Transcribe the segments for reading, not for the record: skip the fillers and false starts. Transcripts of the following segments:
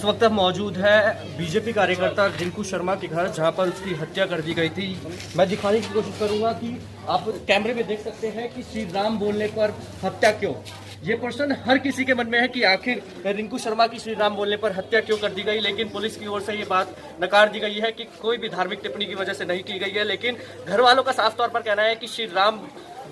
वक्त अब मौजूद है बीजेपी कार्यकर्ता रिंकू शर्मा के घर, जहां पर उसकी हत्या कर दी गई थी। मैं दिखाने की कोशिश करूंगा कि आप कैमरे में देख सकते हैं कि श्री राम बोलने पर हत्या क्यों। ये प्रश्न हर किसी के मन में है कि आखिर रिंकू शर्मा की श्री राम बोलने पर हत्या क्यों कर दी गई, लेकिन पुलिस की ओर से ये बात नकार दी गई है कि कोई भी धार्मिक टिप्पणी की वजह से नहीं की गई है। लेकिन घर वालों का साफ तौर पर कहना है कि श्री राम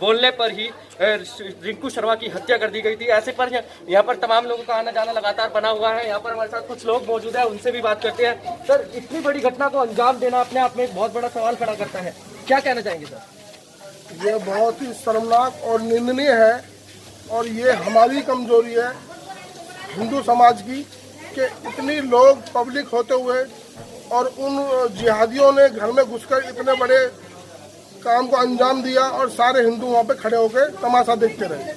बोलने पर ही रिंकू शर्मा की हत्या कर दी गई थी। ऐसे पर यहाँ पर तमाम लोगों का आना जाना लगातार बना हुआ है। यहाँ पर हमारे साथ कुछ लोग मौजूद हैं, उनसे भी बात करते हैं। सर, इतनी बड़ी घटना को अंजाम देना अपने आप में एक बहुत बड़ा सवाल खड़ा करता है, क्या कहना चाहेंगे सर? ये बहुत ही शर्मनाक और निंदनीय है और ये हमारी कमजोरी है हिंदू समाज की कि इतनी लोग पब्लिक होते हुए और उन जिहादियों ने घर में घुसकर इतने बड़े काम को अंजाम दिया और सारे हिंदू वहाँ पे खड़े होकर तमाशा देखते रहे।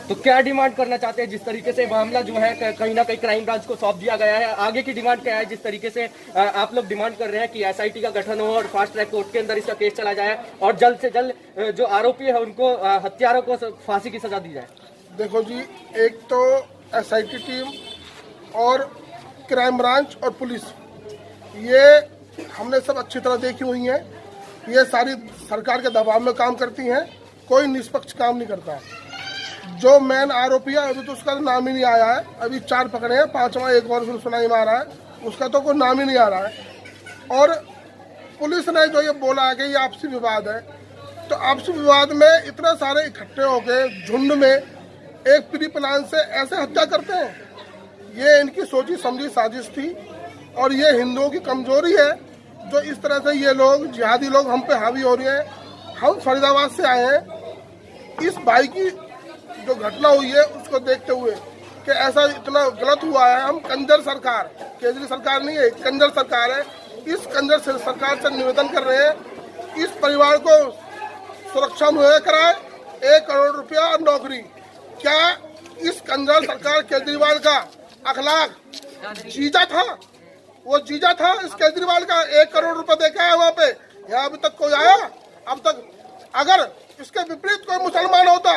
तो क्या डिमांड करना चाहते हैं? जिस तरीके से मामला जो है कहीं ना कहीं क्राइम ब्रांच को सौंप दिया गया है, आगे की डिमांड क्या है? जिस तरीके से आप लोग डिमांड कर रहे हैं कि एसआईटी का गठन हो और फास्ट ट्रैक कोर्ट के अंदर इसका केस चला जाए और जल्द से जल्द जो आरोपी है उनको, हत्यारों को फांसी की सजा दी जाए। देखो जी, एक तो एसआईटी टीम और क्राइम ब्रांच और पुलिस, ये हमने सब अच्छी तरह देखी हुई है। ये सारी सरकार के दबाव में काम करती हैं, कोई निष्पक्ष काम नहीं करता। जो मेन आरोपी है अभी तो उसका नाम ही नहीं आया है। अभी 4 पकड़े हैं, 5वां एक और सुनाई में आ रहा है, उसका तो कोई नाम ही नहीं आ रहा है। और पुलिस ने जो ये बोला है कि ये आपसी विवाद है, तो आपसी विवाद में इतने सारे इकट्ठे होके झुंड में एक प्री प्लान से ऐसे हत्या करते हैं, ये इनकी सोची समझी साजिश थी। और ये हिंदुओं की कमजोरी है जो इस तरह से ये लोग जिहादी लोग हम पे हावी हो रहे हैं। हम फरीदाबाद से आए हैं, इस भाई की जो घटना हुई है उसको देखते हुए कि ऐसा इतना गलत हुआ है। हम कंजर सरकार, केजरी सरकार नहीं है, कंजर सरकार है। इस कंजर सरकार से निवेदन कर रहे हैं, इस परिवार को सुरक्षा मुहैया कराए, 1 करोड़ रुपया और नौकरी। क्या इस कंजर सरकार केजरीवाल का अखलाक जीजा था? वो जीजा था इस केजरीवाल का? 1 करोड़ रुपए देके आया वहाँ पे, यहाँ अभी तक कोई आया? अब तक अगर इसके विपरीत कोई मुसलमान होता,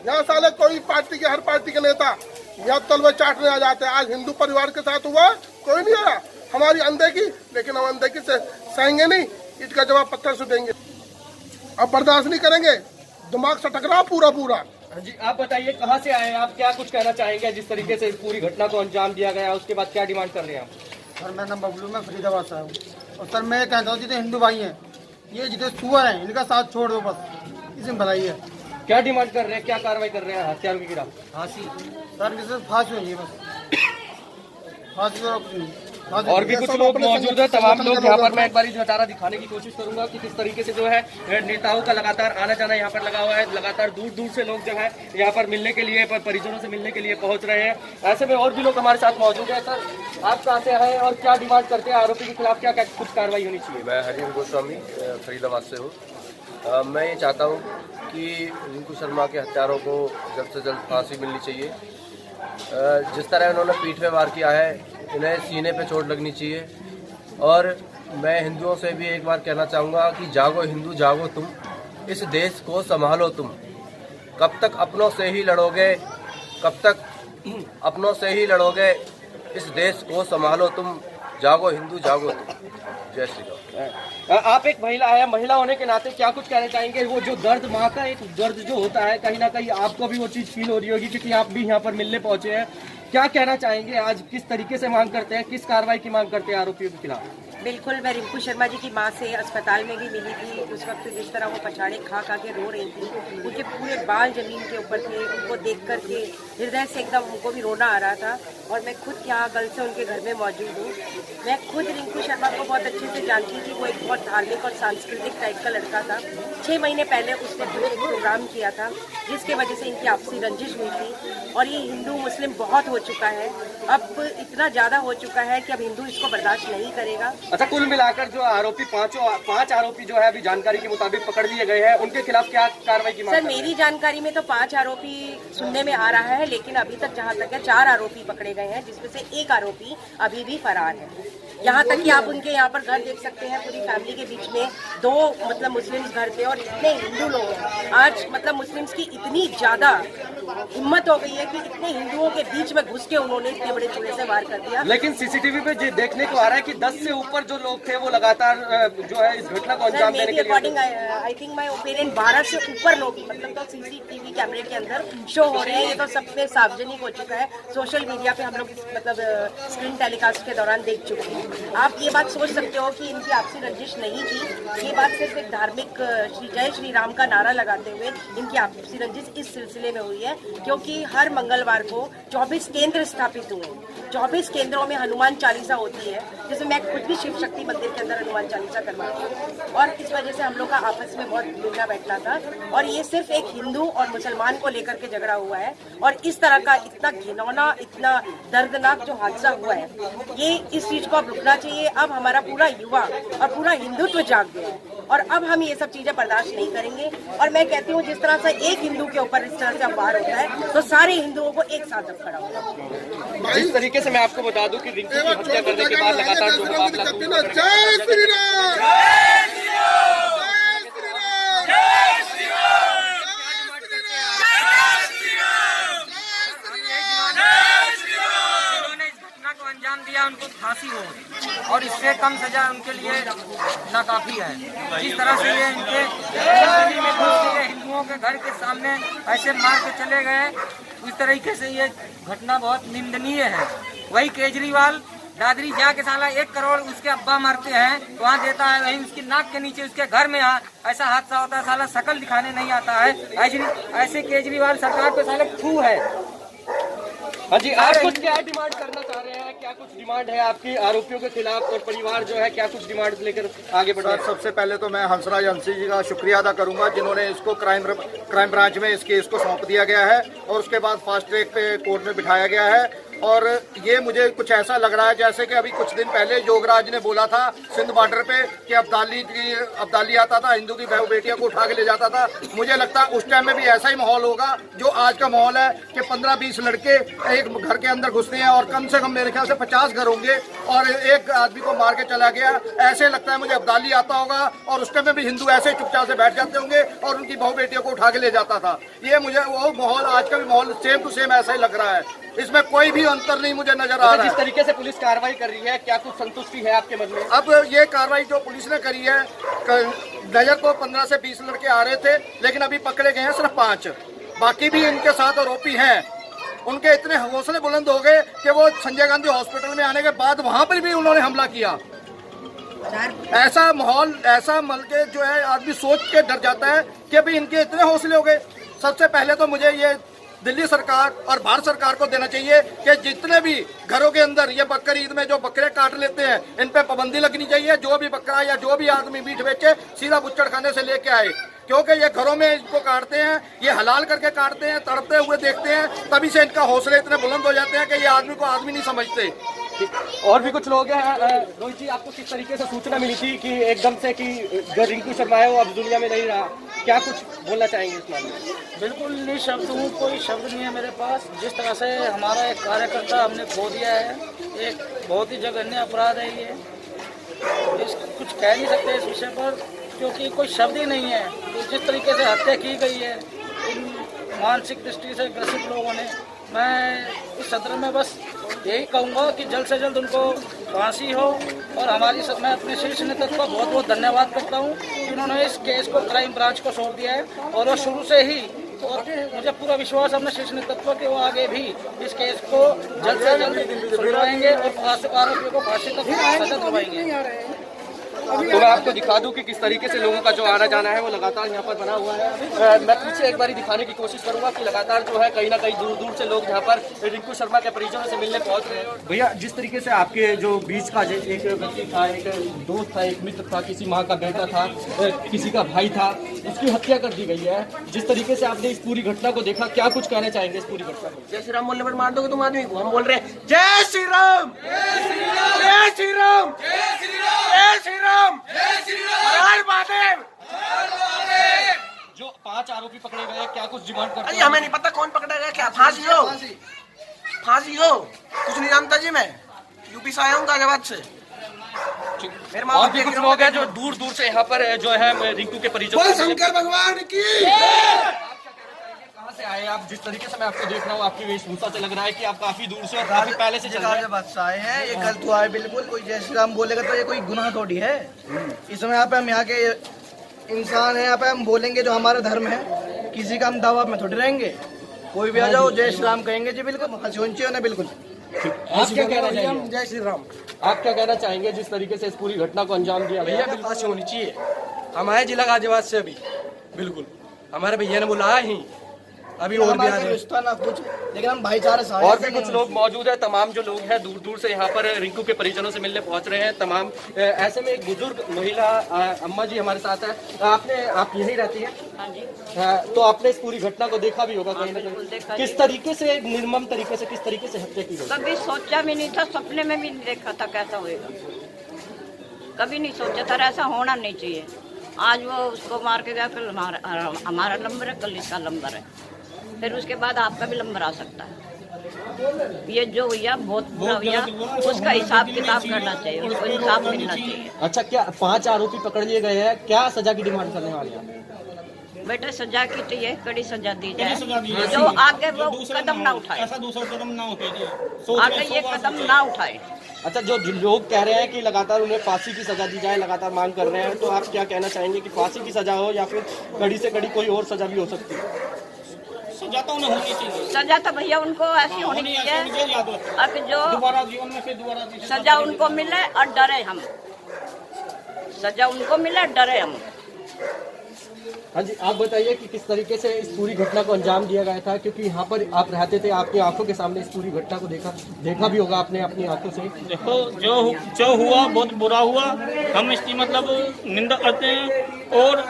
यहाँ साले कोई पार्टी के, हर पार्टी के नेता यहाँ तलवे चाटने आ जाते। आज हिंदू परिवार के साथ हुआ, कोई नहीं आया। हमारी अनदेखी, लेकिन हम अनदेखी से सहेंगे नहीं, इसका जवाब पत्थर से देंगे। अब बर्दाश्त नहीं करेंगे, दिमाग से टकराओ पूरा। जी, आप बताइए कहाँ से आए, आप क्या कुछ कहना चाहेंगे? जिस तरीके से इस पूरी घटना को अंजाम दिया गया, उसके बाद क्या डिमांड कर रहे हैं आप? सर, मेरा नाम बबलू, मैं फरीदाबाद से आया हूँ। और सर, मैं कहता हूँ जितने हिंदू भाई हैं, ये जितने सुअर हैं, इनका साथ छोड़ दो, बस इसमें भलाई है। क्या डिमांड कर रहे हैं, क्या कार्रवाई कर रहे हैं हत्यारों के खिलाफ? फांसी सर, किसी फांसी होगी बस, फांसी तो कुछ नहीं। और भी कुछ लोग मौजूद हैं, तमाम लोग यहाँ पर। मैं एक बार नजारा दिखाने की कोशिश करूंगा कि किस तरीके से जो है नेताओं का लगातार आना जाना यहाँ पर लगा हुआ है। लगातार दूर दूर से लोग जो है यहाँ पर मिलने के लिए, परिजनों से मिलने के लिए पहुँच रहे हैं। ऐसे में और भी लोग हमारे साथ मौजूद है। सर, आप कहाँ से आए और क्या डिमांड करते हैं? आरोपी के खिलाफ क्या कुछ कार्रवाई होनी चाहिए? मैं हरिओम गोस्वामी फरीदाबाद से हूँ। मैं ये चाहता हूँ कि रिंकू शर्मा के हत्यारों को जल्द से जल्द फांसी मिलनी चाहिए। जिस तरह उन्होंने पीठ पे वार किया है, इन्हें सीने पे चोट लगनी चाहिए। और मैं हिंदुओं से भी एक बार कहना चाहूँगा कि जागो हिंदू जागो तुम, इस देश को संभालो तुम। कब तक अपनों से ही लड़ोगे, कब तक अपनों से ही लड़ोगे, इस देश को संभालो तुम, जागो हिंदू जागो तुम। जय श्री राम। आप एक महिला है, महिला होने के नाते क्या कुछ कहना चाहेंगे? वो जो दर्द, माँ का एक दर्द जो होता है, कहीं ना कहीं आपको भी वो चीज़ फील हो रही होगी क्योंकि आप भी यहाँ पर मिलने पहुँचे हैं। क्या कहना चाहेंगे? आज किस तरीके से मांग करते हैं, किस कार्रवाई की मांग करते हैं आरोपियों के खिलाफ? बिल्कुल, मैं रिंकू शर्मा जी की माँ से अस्पताल में भी मिली थी। उस वक्त जिस तरह वो पछाड़े खा के रो रही थी, उनके पूरे बाल जमीन के ऊपर थे, उनको देख कर के हृदय से एकदम उनको भी रोना आ रहा था। और मैं खुद यहाँ कल से उनके घर में मौजूद हूँ। मैं खुद रिंकू शर्मा को बहुत अच्छे से जानती थी। वो एक बहुत धार्मिक और सांस्कृतिक टाइप का लड़का था। 6 महीने पहले उसने खुद एक प्रोग्राम किया था जिसके वजह से इनकी आपसी रंजिश हुई थी। और ये हिंदू मुस्लिम बहुत हो चुका है, अब इतना ज़्यादा हो चुका है कि अब हिंदू इसको बर्दाश्त नहीं करेगा। अच्छा, कुल मिलाकर जो आरोपी 5 आरोपी जो है अभी जानकारी के मुताबिक पकड़ लिए गए हैं, उनके खिलाफ क्या कार्रवाई की मांग? सर, मेरी जानकारी में तो 5 आरोपी सुनने में आ रहा है, लेकिन अभी तक जहां तक है 4 आरोपी पकड़े गए हैं, जिसमें से 1 आरोपी अभी भी फरार है। यहाँ तक कि आप उनके यहाँ पर घर देख सकते हैं, पूरी फैमिली के बीच में 2 मतलब मुस्लिम्स घर थे और इतने हिंदू लोग हैं। आज मतलब मुस्लिम्स की इतनी ज़्यादा हिम्मत हो गई है कि इतने हिंदुओं के बीच में घुस के उन्होंने इतने बड़े चूड़े से वार कर दिया। लेकिन सीसीटीवी पे जो देखने को आ रहा है कि 10 से ऊपर जो लोग थे वो लगातार जो है इस घटना को अंजाम देने के लिए, according I think my opinion 12 से ऊपर लोग मतलब तो सीसीटीवी कैमरे के अंदर शो हो रहे हैं। ये तो सबसे सार्वजनिक हो चुका है, सोशल मीडिया पे हम लोग मतलब स्क्रीन टेलीकास्ट के दौरान देख चुके हैं। आप ये बात सोच सकते हो कि इनकी आपसी रंजिश नहीं थी, ये बात सिर्फ एक धार्मिक जय श्री राम का नारा लगाते हुए इनकी आपसी रंजिश इस सिलसिले में हुई है, क्योंकि हर मंगलवार को 24 केंद्र स्थापित हुए। 24 केंद्रों में हनुमान चालीसा होती है, जिसमें मैं खुद भी शिव शक्ति मंदिर के अंदर हनुमान चालीसा करवाती हूँ, और इस वजह से हम लोग का आपस में बहुत मिलना बैठना था। और ये सिर्फ एक हिंदू और मुसलमान को लेकर के झगड़ा हुआ है, और इस तरह का इतना घिनौना, इतना दर्दनाक जो हादसा हुआ है, ये इस चीज को अब रुकना चाहिए। अब हमारा पूरा युवा और पूरा हिंदुत्व जाग गया है, और अब हम ये सब चीजें बर्दाश्त नहीं करेंगे। और मैं कहती हूँ जिस तरह से एक हिंदू के ऊपर इस तरह से वार होता है, तो सारे हिंदुओं को एक साथ अब खड़ा होगा। जिस तरीके से मैं आपको बता दूं कि रिंकू की हत्या करने के बाद लगातार जो मुकाबला जय श्री राम, अंजाम दिया उनको फांसी हो, और इससे कम सजा उनके लिए नाकाफी है। जिस तरह से ये इनके गली में घुस के हिंदुओं के घर के सामने ऐसे मार के चले गए, उस तरीके से ये घटना बहुत निंदनीय है। वही केजरीवाल दादरी जाके साला 1 करोड़ उसके अब्बा मरते हैं वहाँ देता है, वहीं उसकी नाक के नीचे उसके घर में ऐसा हादसा होता है, साला शकल दिखाने नहीं आता है। ऐसे केजरीवाल सरकार पे साला थू है। हाँ जी, आप कुछ क्या डिमांड करना चाह रहे हैं? क्या कुछ डिमांड है आपकी आरोपियों के खिलाफ, और परिवार जो है क्या कुछ डिमांड लेकर आगे बढ़ रहा है? सबसे पहले तो मैं हंसराज हंसी जी का शुक्रिया अदा करूंगा, जिन्होंने इसको क्राइम ब्रांच में इस केस को सौंप दिया गया है और उसके बाद फास्ट ट्रैक पे कोर्ट में बिठाया गया है। और ये मुझे कुछ ऐसा लग रहा है जैसे कि अभी कुछ दिन पहले योगराज ने बोला था सिंध बॉर्डर पे कि अब्दाली आता था, हिंदू की बहू बेटियों को उठा के ले जाता था। मुझे लगता है उस टाइम में भी ऐसा ही माहौल होगा जो आज का माहौल है कि 15-20 लड़के एक घर के अंदर घुसते हैं और कम से कम मेरे ख्याल से 50 घर होंगे और एक आदमी को मार के चला गया। ऐसे लगता है मुझे अब्दाली आता होगा और उस टाइम में भी हिंदू ऐसे चुपचाप से बैठ जाते होंगे और उनकी बहू बेटियों को उठा के ले जाता था। ये मुझे वो माहौल, आज का भी माहौल सेम टू सेम ऐसा ही लग रहा है, इसमें कोई भी अंतर नहीं मुझे नजर आ रहा है। जिस तरीके से पुलिस कार्रवाई कर रही है, क्या कुछ संतुष्टि है आपके मन में? अब ये कार्रवाई जो पुलिस ने करी है, नजर तो 15 से 20 लड़के आ रहे थे, लेकिन अभी पकड़े गए हैं सिर्फ 5। बाकी भी इनके साथ आरोपी हैं। उनके इतने हौसले बुलंद हो गए कि वो संजय गांधी हॉस्पिटल में आने के बाद वहां पर भी उन्होंने हमला किया। ऐसा माहौल, ऐसा मल के जो है आदमी सोच के डर जाता है कि भाई इनके इतने हौसले हो गए। सबसे पहले तो मुझे ये दिल्ली सरकार और भारत सरकार को देना चाहिए कि जितने भी घरों के अंदर ये बकरी ईद में जो बकरे काट लेते हैं, इन पे पाबंदी लगनी चाहिए। जो भी बकरा या जो भी आदमी मीट बेचे सीधा बुच्चड़ खाने से लेके आए, क्योंकि ये घरों में इनको काटते हैं, ये हलाल करके काटते हैं, तड़पते हुए देखते हैं, तभी से इनका हौसले इतने बुलंद हो जाते हैं कि ये आदमी को आदमी नहीं समझते। और भी कुछ लोग हैं। रोहित जी, आपको किस तरीके से सूचना मिली थी कि एकदम से कि जो रिंकू शर्मा है वो अब दुनिया में नहीं रहा, क्या कुछ बोलना चाहेंगे इस मामले में? बिल्कुल निःशब्द हूँ, कोई शब्द नहीं है मेरे पास। जिस तरह से हमारा एक कार्यकर्ता हमने खो दिया है, एक बहुत ही जघन्य अपराध है ये। कुछ कह नहीं सकते इस विषय पर, क्योंकि कोई शब्द ही नहीं है। तो जिस तरीके से हत्या की गई है इन मानसिक दृष्टि से ग्रसित लोगों ने, मैं इस सत्र में बस यही कहूँगा कि जल्द से जल्द उनको फांसी हो। और मैं अपने शीर्ष नेतृत्व का बहुत बहुत धन्यवाद करता हूँ कि उन्होंने इस केस को क्राइम ब्रांच को सौंप दिया है, और वो शुरू से ही, और मुझे पूरा विश्वास है अपने शीर्ष नेतृत्व के, वो आगे भी इस केस को जल्द से जल्द सुलझाएंगे और आरोपियों को फांसी तक सजा दिलवाएंगे। तो मैं आपको दिखा दूं कि किस तरीके से लोगों का जो आना जाना है वो लगातार यहाँ पर बना हुआ है। मैं पीछे एक बार दिखाने की कोशिश करूंगा कि लगातार जो है कहीं ना कहीं दूर दूर से लोग यहाँ पर रिंकू शर्मा के परिजनों से मिलने पहुंच रहे हैं। भैया, जिस तरीके से आपके जो बीच का एक व्यक्ति था, एक दोस्त था, एक मित्र था, किसी माँ का बेटा था, किसी का भाई था, उसकी हत्या कर दी गई है। जिस तरीके से आपने इस पूरी घटना को देखा, क्या कुछ कहना चाहेंगे इस पूरी घटना को? जय श्री राम बोलने पर मार दोगे तुम आदमी को? हम बोल रहे हैं जय श्री राम, जय श्री राम, जय श्री राम, जय श्री राम, जय श्री राम, जय श्री राम, हर महादेव, हर महादेव। जो 5 आरोपी पकड़े गए, क्या कुछ डिमांड करते हैं? हमें नहीं पता कौन पकड़ा गया, क्या फांसी हो, फांसी हो, कुछ नहीं जानता जी। मैं यूपी से आया हूँ गाजियाबाद से। और भी कुछ लोग हैं जो दूर दूर से यहाँ पर जो है रिंकू के परिजन शंकर भगवान की कहाँ से आए आप? जिस तरीके से मैं आपको देख रहा हूँ आपकी वेशभूषा से लग रहा है कि आप काफी दूर से और काफी पहले से चल रहे हैं। बादशाह आए हैं, ये गलत हुआ है बिल्कुल। कोई जय श्री राम बोलेगा तो ये कोई गुनाह थोड़ी है। इस समय यहाँ पे हम यहाँ के इंसान है, यहाँ पे हम बोलेंगे जो हमारा धर्म है, किसी का हम दावा में थोड़ी रहेंगे। कोई भी आ जाओ जय श्री राम कहेंगे जी, बिल्कुल हंसी होनी चाहिए ना, बिल्कुल। आप क्या कहना चाहेंगे? जय श्री राम। आप क्या कहना चाहेंगे जिस तरीके से इस पूरी घटना को अंजाम दिया गया? भैया फांसी होनी चाहिए। हम आए जिला गाजियाबाद से अभी, बिल्कुल हमारे भैया ने बुलाया ही अभी और भी आ रहे हैं। रिश्ता ना कुछ, लेकिन हम भाईचारे से। और भी कुछ लोग मौजूद है। तमाम जो लोग हैं दूर दूर से यहाँ पर रिंकू के परिजनों से मिलने पहुंच रहे हैं। तमाम ऐसे में एक बुजुर्ग महिला अम्मा जी हमारे साथ है। आप यहीं रहती हैं? हाँ जी। तो आपने इस पूरी घटना को देखा भी होगा कहीं ना कहीं। किस तरीके से, निर्मम तरीके से, किस तरीके से हत्या की गई? कभी सोचा भी नहीं था, सपने में भी नहीं देखा था कैसा होएगा। कभी नहीं सोचा था, ऐसा होना नहीं चाहिए। आज वो उसको मार के गया, फिर हमारा नंबर है, कल इसका नंबर है, फिर उसके बाद आपका भी नंबर आ सकता है। ये जो भैया बहुत बुरा भैया, उसका हिसाब किताब करना चाहिए, उसको इंसाफ मिलना चाहिए। अच्छा, क्या 5 आरोपी पकड़ लिए गए हैं? क्या सजा की डिमांड करने वाले हैं? बेटा सजा की चाहिए, कड़ी सजा दी जाए, जो आगे वो कदम ना उठाए, ऐसा दूसरा कदम ना उठाए, आगे ये कदम ना उठाए। अच्छा, जो लोग कह रहे हैं कि लगातार उन्हें फांसी की सजा दी जाए, लगातार मांग कर रहे हैं, तो आप क्या कहना चाहेंगे कि फांसी की सजा हो या फिर कड़ी से कड़ी कोई और सजा भी हो सकती है? सजा तो उन्हें होनी चाहिए। सजा तो भैया उनको ऐसी होनी चाहिए अब जो दोबारा जीवन में फिर दोबारा सजा उनको मिले और डरे हम, सजा उनको मिले डरे हम। हाँ जी, आप बताइए कि किस तरीके से इस पूरी घटना को अंजाम दिया गया था, क्योंकि यहाँ पर आप रहते थे, आपकी आंखों के सामने इस पूरी घटना को देखा भी होगा आपने अपनी आंखों से। देखो जो हुआ बहुत बुरा हुआ, हम इसकी मतलब निंदा करते हैं। और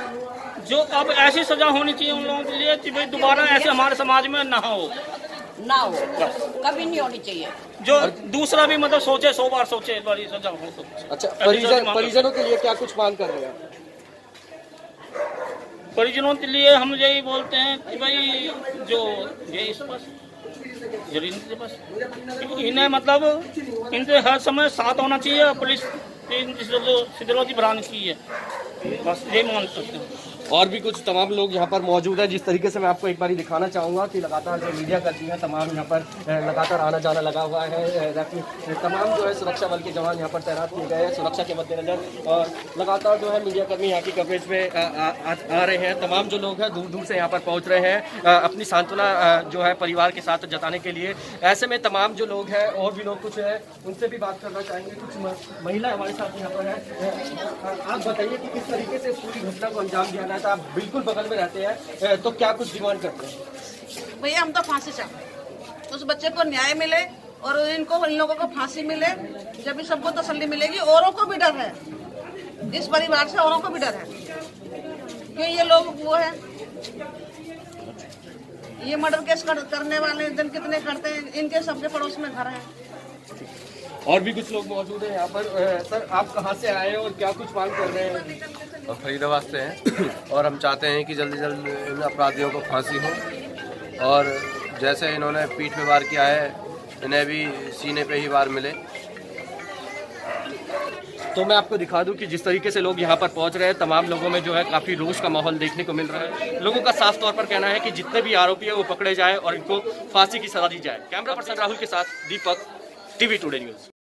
जो अब ऐसी सजा होनी चाहिए उन लोगों के लिए कि भाई दोबारा ऐसे हमारे समाज में ना हो, कभी नहीं होनी चाहिए। जो दूसरा भी मतलब सोचे, 100 बार सोचे, इस बार सजा हो तो। अच्छा, परिजनों के लिए क्या कुछ मांग कर रहे हैं? परिजनों के लिए हम यही बोलते हैं कि भाई जो ये इस बस इन्हें मतलब इनसे हर समय साथ होना चाहिए। पुलिस सिद्धरों की बढ़ानी चाहिए, बस यही मान सकते हैं। और भी कुछ तमाम लोग यहाँ पर मौजूद हैं। जिस तरीके से मैं आपको एक बार दिखाना चाहूँगा कि लगातार जो मीडिया करती है तमाम यहाँ पर लगातार आना जाना लगा हुआ है। तमाम जो है सुरक्षा बल के जवान यहाँ पर तैनात किए गए हैं सुरक्षा के मद्देनजर, और लगातार जो है मीडिया कर्मी यहाँ की कवरेज में आ रहे हैं। तमाम जो लोग हैं दूर दूर से यहाँ पर पहुँच रहे हैं अपनी सांत्वना जो है परिवार के साथ जताने के लिए। ऐसे में तमाम जो लोग हैं और भी लोग कुछ है उनसे भी बात करना चाहेंगे। कुछ महिला हमारे साथ यहाँ पर है। आप बताइए कि किस तरीके से पूरी घटना को अंजाम दिया गया था? आप बिल्कुल बगल में रहते हैं, तो क्या कुछ डिमांड करते हैं? भैया हम तो फांसी चाहते हैं, उस बच्चे को न्याय मिले और इन लोगों को फांसी मिले, जब भी सबको तसल्ली मिलेगी। औरों को भी डर है, इस परिवार से औरों को भी डर है कि ये लोग वो है, ये मर्डर केस करने वाले दिन कितने करते हैं, इनके सबके पड़ोस में घर है। और भी कुछ लोग मौजूद हैं यहाँ पर। सर, आप कहाँ से आए हैं और क्या कुछ मांग कर रहे हैं? हम फरीदाबाद से हैं और हम चाहते हैं कि जल्दी जल्द इन अपराधियों को फांसी हो, और जैसे इन्होंने पीठ पे वार किया है इन्हें भी सीने पे ही वार मिले। तो मैं आपको दिखा दूं कि जिस तरीके से लोग यहाँ पर पहुँच रहे हैं तमाम लोगों में जो है काफ़ी रोष का माहौल देखने को मिल रहा है। लोगों का साफ तौर पर कहना है कि जितने भी आरोपी है वो पकड़े जाए और इनको फांसी की सजा दी जाए। कैमरा पर्सन राहुल के साथ दीपक, टीवी टुडे न्यूज़।